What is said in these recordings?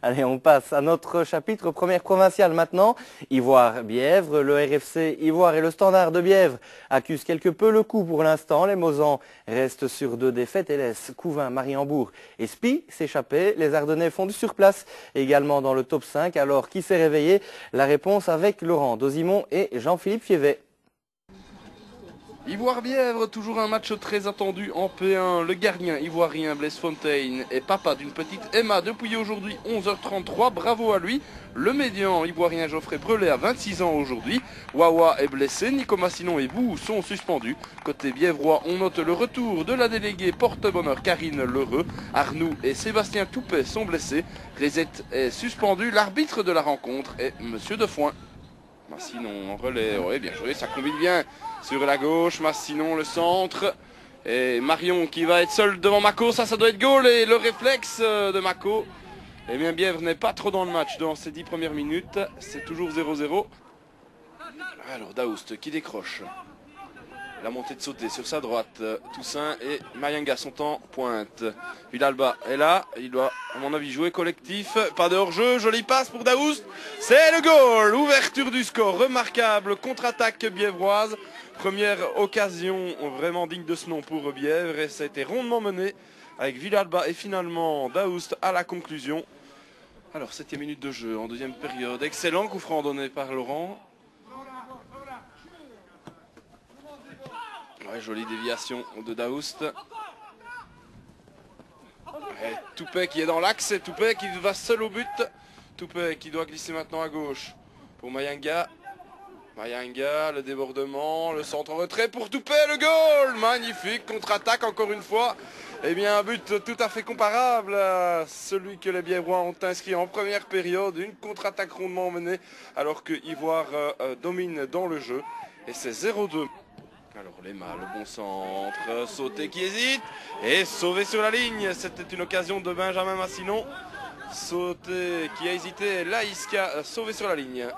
Allez, on passe à notre chapitre première provinciale maintenant. Ivoire-Bièvre, le RFC Ivoire et le Standard de Bièvre accusent quelque peu le coup pour l'instant. Les Mosans restent sur 2 défaites et laissent Couvain, Mariembourg et Spie s'échapper. Les Ardennais font du surplace également dans le top 5. Alors, qui s'est réveillé? La réponse avec Laurent Dozimon et Jean-Philippe Fievet. Ivoire-Bièvre, toujours un match très attendu en P1. Le gardien ivoirien Blaise Fontaine est papa d'une petite Emma depuis aujourd'hui 11h33. Bravo à lui. Le médian ivoirien Geoffrey Brelet a 26 ans aujourd'hui. Wawa est blessé, Nico Massinon et Bou sont suspendus. Côté bièvrois, on note le retour de la déléguée porte-bonheur Karine Lheureux. Arnoux et Sébastien Toupet sont blessés. Rezette est suspendu. L'arbitre de la rencontre est Monsieur Defoin. Massinon en relais, ouais, bien joué, ça combine bien sur la gauche. Massinon le centre et Marion qui va être seul devant Mako, ça doit être goal. Et le réflexe de Mako, eh bien Bièvre n'est pas trop dans le match dans ces 10 premières minutes, c'est toujours 0-0. Alors Daoust qui décroche, la montée de sauter sur sa droite, Toussaint et Mayanga sont en pointe. Villalba est là, il doit à mon avis jouer collectif, pas de hors-jeu, jolie passe pour Daoust, c'est le goal, ouverture du score, remarquable, contre-attaque bièvroise, première occasion vraiment digne de ce nom pour Bièvre et ça a été rondement mené avec Villalba et finalement Daoust à la conclusion. Alors 7e minute de jeu en deuxième période, excellent coup franc donné par Laurent. Ouais, jolie déviation de Daoust. Et Toupet qui est dans l'axe, et Toupet qui va seul au but. Toupet qui doit glisser maintenant à gauche pour Mayanga. Mayanga, le débordement, le centre en retrait pour Toupet, le goal. Magnifique, contre-attaque encore une fois. Eh bien un but tout à fait comparable à celui que les Bièvrois ont inscrit en première période. Une contre-attaque rondement menée alors que Ivoire domine dans le jeu. Et c'est 0-2. Alors Lema, le bon centre, Sauté qui hésite et sauvé sur la ligne. C'était une occasion de Benjamin Massinon. Sauté qui a hésité, Laïska sauvé sur la ligne.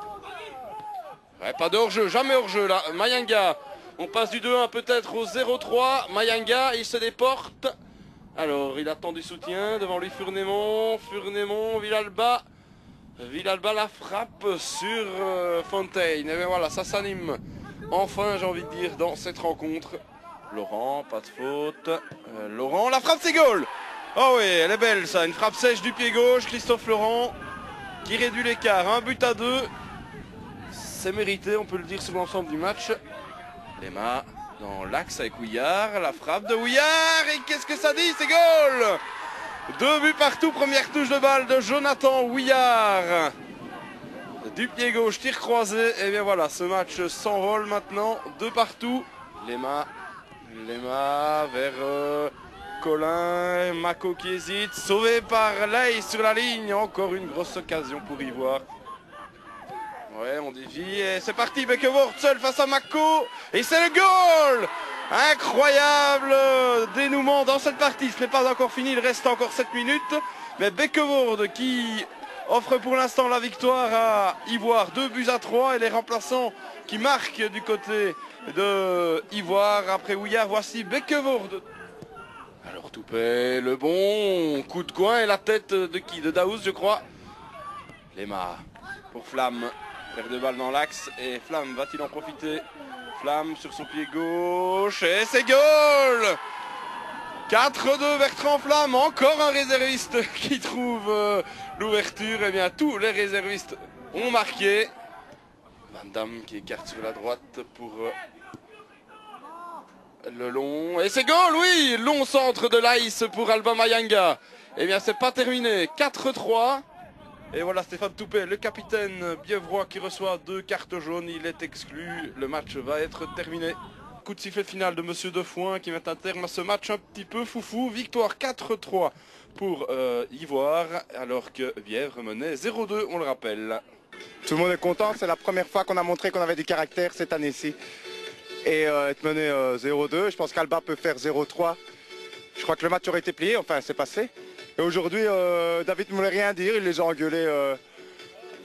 Ouais, pas de hors-jeu, jamais hors-jeu là. Mayanga, on passe du 2-1 peut-être au 0-3. Mayanga, il se déporte. Alors il attend du soutien, devant lui Furnémont, Villalba. Villalba la frappe sur Fontaine. Et bien voilà, ça s'anime. Enfin, j'ai envie de dire, dans cette rencontre. Laurent, pas de faute. Laurent, la frappe, c'est goal. Oh oui, elle est belle ça, une frappe sèche du pied gauche. Christophe Laurent qui réduit l'écart, 1-2. C'est mérité, on peut le dire sur l'ensemble du match. Lema dans l'axe avec Houillard, la frappe de Houillard. Et qu'est-ce que ça dit, c'est goal. 2 buts partout, première touche de balle de Jonathan Houillard. Du pied gauche, tir croisé, et bien voilà, ce match s'envole maintenant, 2 partout. Lema vers Colin, Mako qui hésite, sauvé par Ley sur la ligne, encore une grosse occasion pour Ivoire. Ouais, on dévie, et c'est parti, Bekkevoort seul face à Mako, et c'est le goal. Incroyable dénouement dans cette partie, ce n'est pas encore fini, il reste encore 7 minutes, mais Bekkevoort qui offre pour l'instant la victoire à Ivoire, 2-3 et les remplaçants qui marquent du côté de Ivoire. Après Houillard, voici Bekkevoort. Alors Toupet, le bon coup de coin et la tête de qui? De Daoust je crois. Lema pour Flamme, perd de balle dans l'axe et Flamme va-t-il en profiter? Flamme sur son pied gauche et c'est goal. 4-2, Bertrand Flamme, encore un réserviste qui trouve l'ouverture. Et bien tous les réservistes ont marqué. Van Damme qui écarte sur la droite pour le long. Et c'est goal, oui, long centre de l'Aïs pour Alba Mayanga. Et bien c'est pas terminé, 4-3. Et voilà Stéphane Toupet, le capitaine bièvrois qui reçoit 2 cartes jaunes, il est exclu. Le match va être terminé. Coup de sifflet final de Monsieur Defoin qui met un terme à ce match un petit peu foufou. Victoire 4-3 pour Ivoire alors que Bièvre menait 0-2, on le rappelle. Tout le monde est content, c'est la première fois qu'on a montré qu'on avait du caractère cette année-ci. Et être mené 0-2, je pense qu'Alba peut faire 0-3. Je crois que le match aurait été plié, enfin c'est passé. Et aujourd'hui, David ne voulait rien dire, il les a engueulés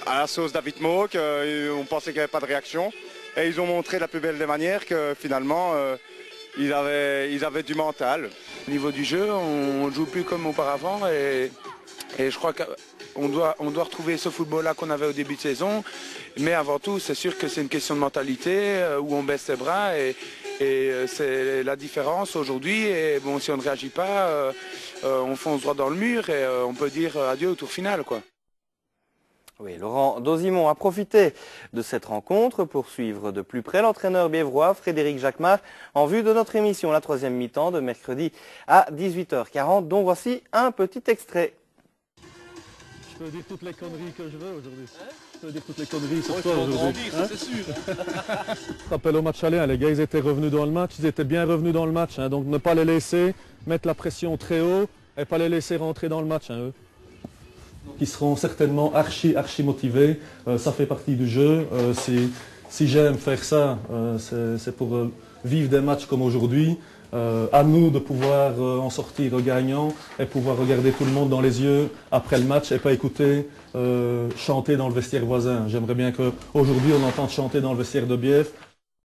à la sauce David Mock. On pensait qu'il n'y avait pas de réaction. Et ils ont montré de la plus belle des manières que finalement ils avaient du mental. Au niveau du jeu, on ne joue plus comme auparavant et je crois que on doit retrouver ce football-là qu'on avait au début de saison. Mais avant tout, c'est sûr que c'est une question de mentalité où on baisse ses bras et c'est la différence aujourd'hui. Et bon, si on ne réagit pas, on fonce droit dans le mur et on peut dire adieu au tour final, quoi. Oui, Laurent Dozimon a profité de cette rencontre pour suivre de plus près l'entraîneur biévrois Frédéric Jacquemart en vue de notre émission La Troisième Mi-temps de mercredi à 18h40, dont voici un petit extrait. Je peux dire toutes les conneries que je veux aujourd'hui. Je peux dire toutes les conneries ce soir aujourd'hui. Ça c'est sûr. Je te rappelle au match aller, les gars ils étaient revenus dans le match, ils étaient bien revenus dans le match. Donc ne pas les laisser mettre la pression très haut et pas les laisser rentrer dans le match. Eux. Ils seront certainement archi motivés, ça fait partie du jeu. Si j'aime faire ça, c'est pour vivre des matchs comme aujourd'hui. À nous de pouvoir en sortir gagnant et pouvoir regarder tout le monde dans les yeux après le match et pas écouter chanter dans le vestiaire voisin. J'aimerais bien qu'aujourd'hui on entende chanter dans le vestiaire de Bièvre